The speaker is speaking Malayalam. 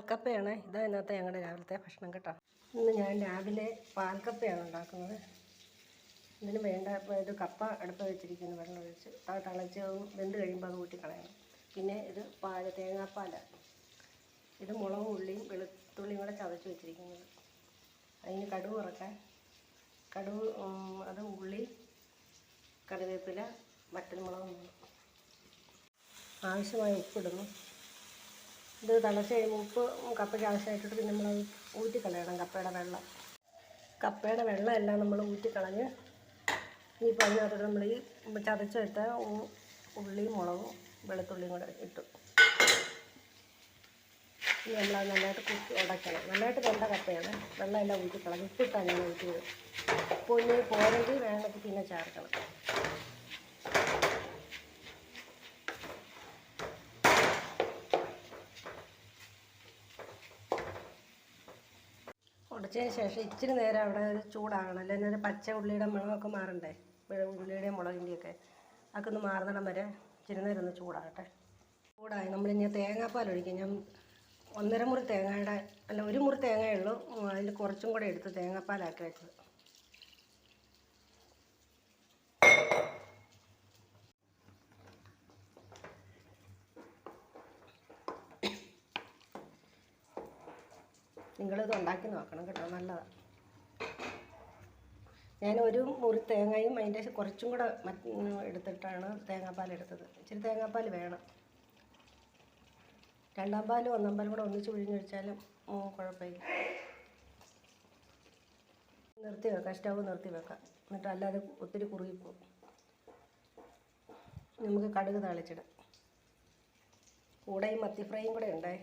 പാൽക്കപ്പയാണ്. ഇതാ ഇന്നത്തെ ഞങ്ങളുടെ രാവിലത്തെ ഭക്ഷണം കേട്ടോ. ഇന്ന് ഞാൻ രാവിലെ പാൽക്കപ്പയാണ് ഉണ്ടാക്കുന്നത്. ഇതിന് വേണ്ട ഇത് കപ്പ അടുപ്പ് വെച്ചിരിക്കുന്നു, വെള്ളം ഒഴിച്ച് തിളച്ച് വെന്ത് കഴിയുമ്പോൾ അത് ഊറ്റി കളയണം. പിന്നെ ഇത് തേങ്ങാപ്പാലാണ്. ഇത് മുളകും ഉള്ളിയും വെളുത്തുള്ളിയും കൂടെ ചതച്ച് വെച്ചിരിക്കുന്നത്. അതിന് കടുക് വറക്കാൻ അത് ഉള്ളി, കറിവേപ്പില, വറ്റൽമുളകും ആവശ്യമായ ഉപ്പിടുന്നു. ഇത് തിളച്ച് കഴിയുമ്പോൾ ഉപ്പ് കപ്പയ്ക്ക് ആവശ്യമായിട്ടിട്ട് പിന്നെ നമ്മളത് ഊറ്റിക്കളയണം. കപ്പയുടെ വെള്ളം എല്ലാം നമ്മൾ ഊറ്റിക്കളഞ്ഞ് ഇനിയിപ്പോൾ അതിനകത്തോട്ട് നമ്മൾ ഈ ചതച്ച് വെച്ച ഉള്ളിയും മുളകും വെളുത്തുള്ളിയും കൂടെ ഇട്ടു. ഇനി നമ്മളത് നല്ലതായിട്ട് ഉടയ്ക്കണം. നല്ലതായിട്ട് വെന്ത കപ്പയാണ്. വെള്ളം എല്ലാം ഊറ്റിക്കളഞ്ഞ് ഉപ്പിട്ടാണ് ഞാൻ ഊറ്റിയത്. അപ്പോൾ ഇനി പോരെങ്കിൽ വേണമെങ്കിൽ പിന്നെ ചേർക്കണം. ഉടച്ചതിന് ശേഷം ഇച്ചിരി നേരം അവിടെ ചൂടാകണം. അല്ലെങ്കിൽ ഒരു പച്ച ഉള്ളിയുടെ മണമൊക്കെ മാറണ്ടേ, ഉള്ളിയുടെയും മുളകിൻ്റെയൊക്കെ അതൊക്കെ ഒന്ന് മാറുന്നിടം വരെ ഇച്ചിരി നേരം ഒന്ന് ചൂടാകട്ടെ. ചൂടായി നമ്മളിനി തേങ്ങാപ്പാൽ ഒഴിക്കും. ഞാൻ 1.5 മുറി തേങ്ങയുടെ 1 മുറി തേങ്ങയേ ഉള്ളൂ. അതിൽ കുറച്ചും കൂടെ എടുത്ത് തേങ്ങാപ്പാലാക്കി വെച്ചത്. നിങ്ങളിത് ഉണ്ടാക്കി നോക്കണം കേട്ടോ, നല്ലതാണ്. ഞാൻ 1 മുറി തേങ്ങയും അതിൻ്റെ കുറച്ചും കൂടെ എടുത്തിട്ടാണ് തേങ്ങാപ്പാൽ എടുത്തത്. ഇച്ചിരി തേങ്ങാപ്പാൽ വേണം. 2-ാം പാലും 1-ാം പാലും കൂടെ ഒന്നിച്ച് പിഴിഞ്ഞൊഴിച്ചാലും കുഴപ്പമില്ല. നിർത്തി വെക്കാം, സ്റ്റവ് നിർത്തി വെക്കാം. എന്നിട്ട് അല്ലാതെ ഒത്തിരി കുറുകിപ്പോകും. നമുക്ക് കടുക് താളിച്ചിടാം. കൂടെ ഈ മത്തി ഫ്രൈയും കൂടെ ഉണ്ടായി.